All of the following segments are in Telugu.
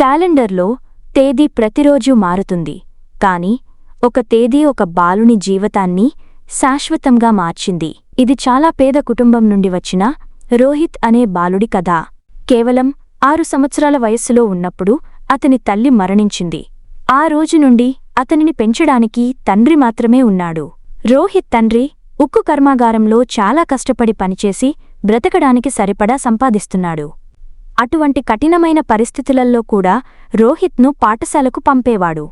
క్యాలెండర్లో తేదీ ప్రతిరోజూ మారుతుంది, కాని ఒక తేదీ ఒక బాలుని జీవితాన్ని శాశ్వతంగా మార్చింది. ఇది చాలా పేద కుటుంబం నుండి వచ్చిన రోహిత్ అనే బాలుడి కథ. కేవలం 6 సంవత్సరాల వయస్సులో ఉన్నప్పుడు అతని తల్లి మరణించింది. ఆ రోజు నుండి అతనిని పెంచడానికి తండ్రి మాత్రమే ఉన్నాడు. రోహిత్ తండ్రి ఉక్కు కర్మాగారంలో చాలా కష్టపడి పనిచేసి బ్రతకడానికి సరిపడా సంపాదిస్తున్నాడు. అటువంటి కఠినమైన పరిస్థితులలో కూడా రోహిత్ను పాఠశాలకు పంపేవాడు.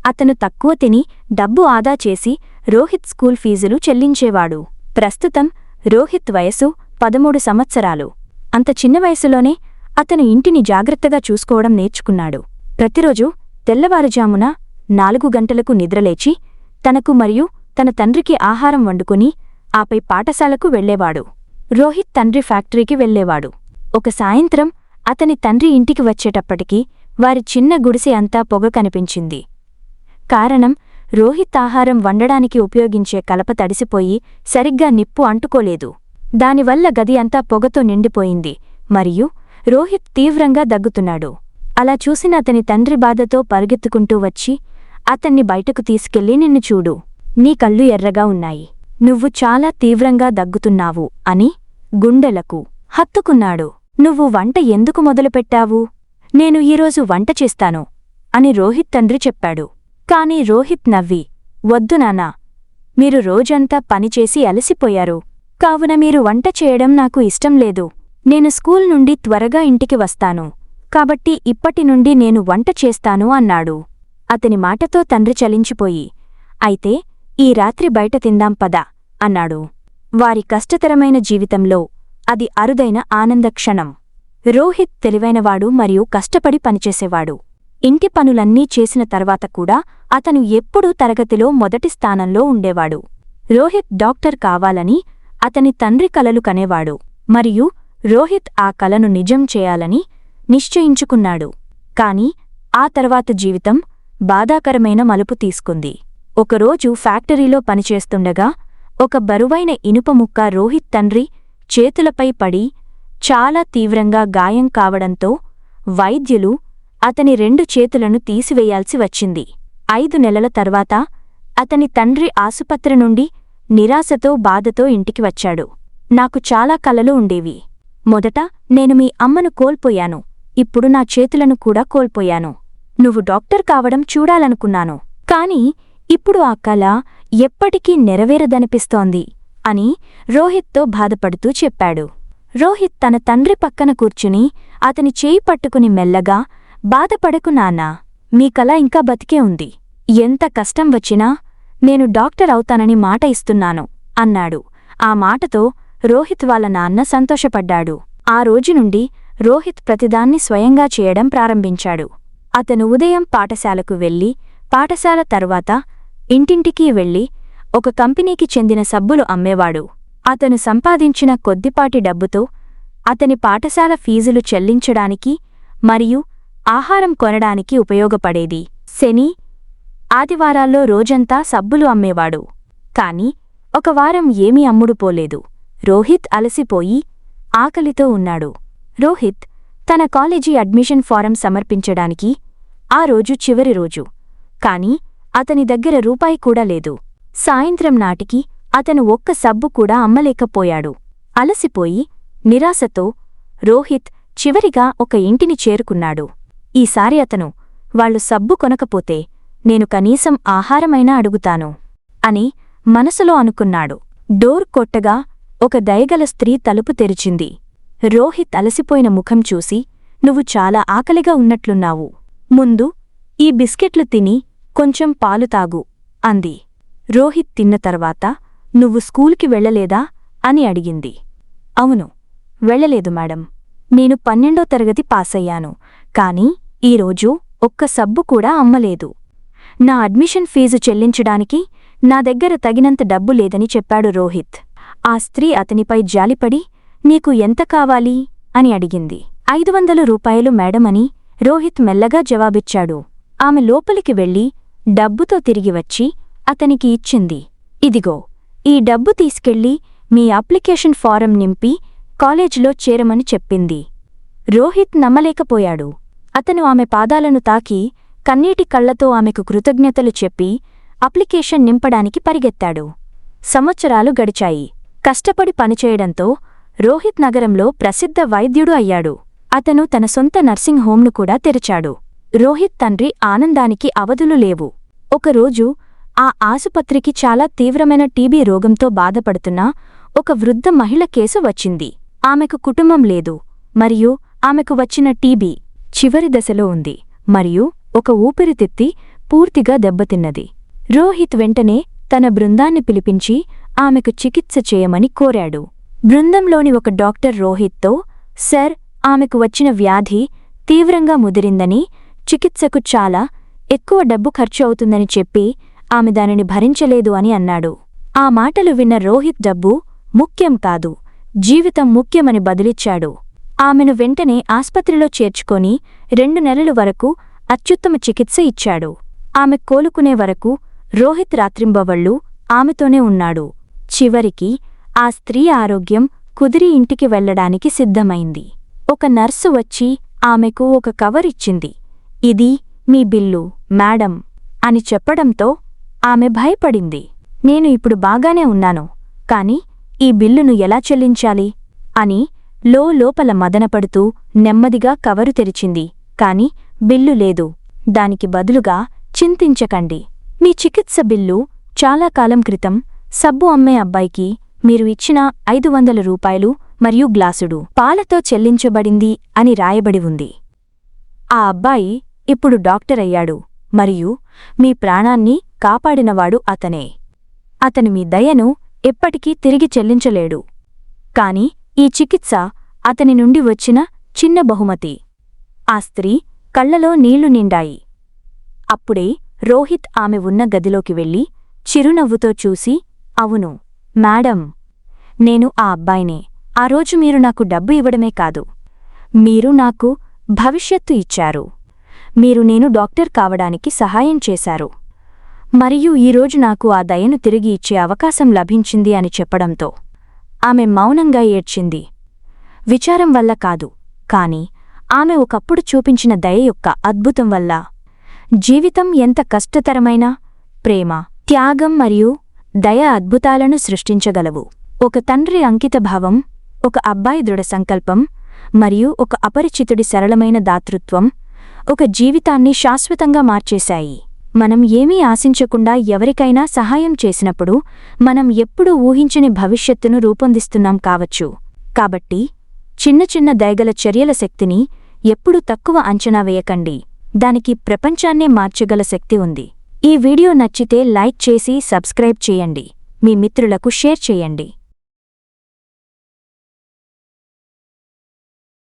అతను తక్కువ తిని డబ్బు ఆదా చేసి రోహిత్ స్కూల్ ఫీజులు చెల్లించేవాడు. ప్రస్తుతం రోహిత్ వయసు 13 సంవత్సరాలు. అంత చిన్న వయసులోనే అతను ఇంటిని జాగ్రత్తగా చూసుకోవడం నేర్చుకున్నాడు. ప్రతిరోజూ తెల్లవారుజామున 4 గంటలకు నిద్రలేచి తనకు మరియు తన తండ్రికి ఆహారం వండుకుని ఆపై పాఠశాలకు వెళ్లేవాడు. రోహిత్ తండ్రి ఫ్యాక్టరీకి వెళ్లేవాడు. ఒక సాయంత్రం అతని తండ్రి ఇంటికి వచ్చేటప్పటికి వారి చిన్న గుడిసె అంతా పొగ కనిపించింది. కారణం, రోహిత్ ఆహారం వండడానికి ఉపయోగించే కలప తడిసిపోయి సరిగ్గా నిప్పు అంటుకోలేదు. దానివల్ల గది అంతా పొగతో నిండిపోయింది మరియు రోహిత్ తీవ్రంగా దగ్గుతున్నాడు. అలా చూసిన అతని తండ్రి బాధతో పరుగెత్తుకుంటూ వచ్చి అతన్ని బయటకు తీసుకెళ్లి, నిన్ను చూడు, నీ కళ్ళు ఎర్రగా ఉన్నాయి, నువ్వు చాలా తీవ్రంగా దగ్గుతున్నావు అని గుండెలకు హత్తుకున్నాడు. నువ్వు వంట ఎందుకు మొదలుపెట్టావు? నేను ఈరోజు వంట చేస్తాను అని రోహిత్ తండ్రి చెప్పాడు. కాని రోహిత్ నవ్వి, వద్దు నాన్నా, మీరు రోజంతా పనిచేసి అలసిపోయారు, కావున మీరు వంట చేయడం నాకు ఇష్టం లేదు. నేను స్కూల్ నుండి త్వరగా ఇంటికి వస్తాను, కాబట్టి ఇప్పటి నుండి నేను వంట చేస్తాను అన్నాడు. అతని మాటతో తండ్రి చలించిపోయి, అయితే ఈ రాత్రి బయట తిందాం పద అన్నాడు. వారి కష్టతరమైన జీవితంలో అది అరుదైన ఆనందక్షణం. రోహిత్ తెలివైనవాడు మరియు కష్టపడి పనిచేసేవాడు. ఇంటి పనులన్నీ చేసిన తర్వాత కూడా అతను ఎప్పుడూ తరగతిలో మొదటి స్థానంలో ఉండేవాడు. రోహిత్ డాక్టర్ కావాలని అతని తండ్రి కలలు కనేవాడు మరియు రోహిత్ ఆ కలను నిజం చేయాలని నిశ్చయించుకున్నాడు. కాని ఆ తర్వాత జీవితం బాధాకరమైన మలుపు తీసుకుంది. ఒకరోజు ఫ్యాక్టరీలో పనిచేస్తుండగా ఒక బరువైన ఇనుప ముక్క రోహిత్ తండ్రి చేతులపై పడి చాలా తీవ్రంగా గాయం కావడంతో వైద్యులు అతని 2 చేతులను తీసివేయాల్సి వచ్చింది. 5 నెలల తర్వాత అతని తండ్రి ఆసుపత్రి నుండి నిరాశతో బాధతో ఇంటికి వచ్చాడు. నాకు చాలా కలలు ఉండేవి. మొదట నేను మీ అమ్మను కోల్పోయాను, ఇప్పుడు నా చేతులను కూడా కోల్పోయాను. నువ్వు డాక్టర్ కావడం చూడాలనుకున్నాను, కాని ఇప్పుడు ఆ కల ఎప్పటికీ నెరవేరదనిపిస్తోంది అని రోహిత్తో బాధపడుతూ చెప్పాడు. రోహిత్ తన తండ్రి పక్కన కూర్చుని అతని చేయి పట్టుకుని మెల్లగా, బాధపడకు నాన్నా, మీ కల ఇంకా బతికే ఉంది. ఎంత కష్టం వచ్చినా నేను డాక్టర్ అవుతానని మాట ఇస్తున్నాను అన్నాడు. ఆ మాటతో రోహిత్ వాళ్ళ నాన్న సంతోషపడ్డాడు. ఆ రోజు నుండి రోహిత్ ప్రతిదాన్ని స్వయంగా చేయడం ప్రారంభించాడు. అతను ఉదయం పాఠశాలకు వెళ్లి, పాఠశాల తర్వాత ఇంటింటికీ వెళ్లి ఒక కంపెనీకి చెందిన సబ్బులు అమ్మేవాడు. అతను సంపాదించిన కొద్దిపాటి డబ్బుతో అతని పాఠశాల ఫీజులు చెల్లించడానికి మరియు ఆహారం కొనడానికి ఉపయోగపడేది. శని, ఆదివారాల్లో రోజంతా సబ్బులు అమ్మేవాడు. కాని ఒక వారం ఏమీ అమ్ముడుపోలేదు. రోహిత్ అలసిపోయి ఆకలితో ఉన్నాడు. రోహిత్ తన కాలేజీ అడ్మిషన్ ఫారం సమర్పించడానికి ఆ రోజు చివరి రోజు. కాని అతని దగ్గర రూపాయి కూడా లేదు. సాయంత్రం నాటికి అతను ఒక్క సబ్బు కూడా అమ్మలేకపోయాడు. అలసిపోయి నిరాశతో రోహిత్ చివరిగా ఒక ఇంటిని చేరుకున్నాడు. ఈసారి అతను, వాళ్లు సబ్బు కొనకపోతే నేను కనీసం ఆహారమైనా అడుగుతాను అని మనసులో అనుకున్నాడు. డోర్ కొట్టగా ఒక దయగల స్త్రీ తలుపు తెరిచింది. రోహిత్ అలసిపోయిన ముఖం చూసి, నువ్వు చాలా ఆకలిగా ఉన్నట్లున్నావు, ముందు ఈ బిస్కెట్లు తిని కొంచెం పాలు తాగు అంది. రోహిత్ తిన్న తర్వాత, నువ్వు స్కూల్కి వెళ్లలేదా అని అడిగింది. అవును, వెళ్లలేదు మేడం, నేను 12వ తరగతి పాసయ్యాను, కాని ఈరోజు ఒక్క సబ్బు కూడా అమ్మలేదు. నా అడ్మిషన్ ఫీజు చెల్లించడానికి నా దగ్గర తగినంత డబ్బు లేదని చెప్పాడు రోహిత్. ఆ స్త్రీ అతనిపై జాలిపడి, నీకు ఎంత కావాలి అని అడిగింది. 500 రూపాయలు మేడం అని రోహిత్ మెల్లగా జవాబిచ్చాడు. ఆమె లోపలికి వెళ్లి డబ్బుతో తిరిగి వచ్చి అతనికి ఇచ్చింది. ఇదిగో, ఈ డబ్బు తీసుకెళ్లి మీ అప్లికేషన్ ఫారం నింపి కాలేజీలో చేరమని చెప్పింది. రోహిత్ నమ్మలేకపోయాడు. అతను ఆమె పాదాలను తాకి కన్నీటి కళ్లతో ఆమెకు కృతజ్ఞతలు చెప్పి అప్లికేషన్ నింపడానికి పరిగెత్తాడు. సంవత్సరాలు గడిచాయి. కష్టపడి పనిచేయడంతో రోహిత్ నగరంలో ప్రసిద్ధ వైద్యుడు అయ్యాడు. అతను తన సొంత నర్సింగ్ హోంను కూడా తెరిచాడు. రోహిత్ తండ్రి ఆనందానికి అవధులు లేవు. ఒకరోజు ఆ ఆసుపత్రికి చాలా తీవ్రమైన టీబీ రోగంతో బాధపడుతున్న ఒక వృద్ధ మహిళ కేసు వచ్చింది. ఆమెకు కుటుంబం లేదు మరియు ఆమెకు వచ్చిన టీబీ చివరి దశలో ఉంది మరియు ఒక ఊపిరితిత్తి పూర్తిగా దెబ్బతిన్నది. రోహిత్ వెంటనే తన బృందాన్ని పిలిపించి ఆమెకు చికిత్స చేయమని కోరాడు. బృందంలోని ఒక డాక్టర్ రోహిత్తో, సర్, ఆమెకు వచ్చిన వ్యాధి తీవ్రంగా ముదిరిందని, చికిత్సకు చాలా ఎక్కువ డబ్బు ఖర్చు అవుతుందని చెప్పి ఆమె దానిని భరించలేదు అని అన్నాడు. ఆ మాటలు విన్న రోహిత్ డబ్బు ముఖ్యం కాదు, జీవితం ముఖ్యమని బదులిచ్చాడు. ఆమెను వెంటనే ఆస్పత్రిలో చేర్చుకొని 2 నెలల వరకు అత్యుత్తమ చికిత్స ఇచ్చాడు. ఆమె కోలుకునే వరకు రోహిత్ రాత్రింబవళ్లూ ఆమెతోనే ఉన్నాడు. చివరికి ఆ స్త్రీ ఆరోగ్యం కుదిరి ఇంటికి వెళ్లడానికి సిద్ధమైంది. ఒక నర్సు వచ్చి ఆమెకు ఒక కవర్ ఇచ్చింది. ఇది మీ బిల్లు, మేడం అని చెప్పడంతో ఆమె భయపడింది. నేను ఇప్పుడు బాగానే ఉన్నాను, కాని ఈ బిల్లును ఎలా చెల్లించాలి అని లోపల మదనపడుతూ నెమ్మదిగా కవరు తెరిచింది. కాని బిల్లు లేదు. దానికి బదులుగా, చింతించకండి, మీ చికిత్స బిల్లు చాలా కాలం క్రితం సబ్బు అమ్మే అబ్బాయికి మీరు ఇచ్చిన 500 రూపాయలు మరియు గ్లాసుడు పాలతో చెల్లించబడింది అని రాయబడి ఉంది. ఆ అబ్బాయి ఇప్పుడు డాక్టర్ అయ్యాడు మరియు మీ ప్రాణాన్ని కాపాడినవాడు అతనే. అతను మీ దయను ఎప్పటికీ తిరిగి చెల్లించలేడు. కాని ఈ చికిత్స అతని నుండి వచ్చిన చిన్న బహుమతి. ఆ స్త్రీ కళ్లలో నీళ్లు నిండాయి. అప్పుడే రోహిత్ ఆమె ఉన్న గదిలోకి వెళ్ళి చిరునవ్వుతో చూసి, అవును మేడం, నేను ఆ అబ్బాయినే. ఆ రోజు మీరు నాకు డబ్బు ఇవ్వడమే కాదు, మీరు నాకు భవిష్యత్తు ఇచ్చారు. మీరు నేను డాక్టర్ కావడానికి సహాయం చేశారు మరియు ఈరోజు నాకు ఆ దయను తిరిగి ఇచ్చే అవకాశం లభించింది అని చెప్పడంతో ఆమె మౌనంగా ఏడ్చింది. విచారం వల్ల కాదు, కాని ఆమె ఒకప్పుడు చూపించిన దయ యొక్క అద్భుతం వల్ల. జీవితం ఎంత కష్టతరమైన ప్రేమ, త్యాగం మరియు దయ అద్భుతాలను సృష్టించగలవు. ఒక తండ్రి అంకితభావం, ఒక అబ్బాయి దృఢ సంకల్పం మరియు ఒక అపరిచితుడి సరళమైన దాతృత్వం ఒక జీవితాన్ని శాశ్వతంగా మార్చేశాయి. మనం ఏమీ ఆశించకుండా ఎవరికైనా సహాయం చేసినప్పుడు మనం ఎప్పుడూ ఊహించని భవిష్యత్తును రూపొందిస్తున్నాం కావచ్చు. కాబట్టి చిన్న చిన్న దయగల చర్యల శక్తిని ఎప్పుడూ తక్కువ అంచనా వేయకండి. దానికి ప్రపంచాన్నే మార్చగల శక్తి ఉంది. ఈ వీడియో నచ్చితే లైక్ చేసి సబ్స్క్రైబ్ చేయండి. మీ మిత్రులకు షేర్ చేయండి.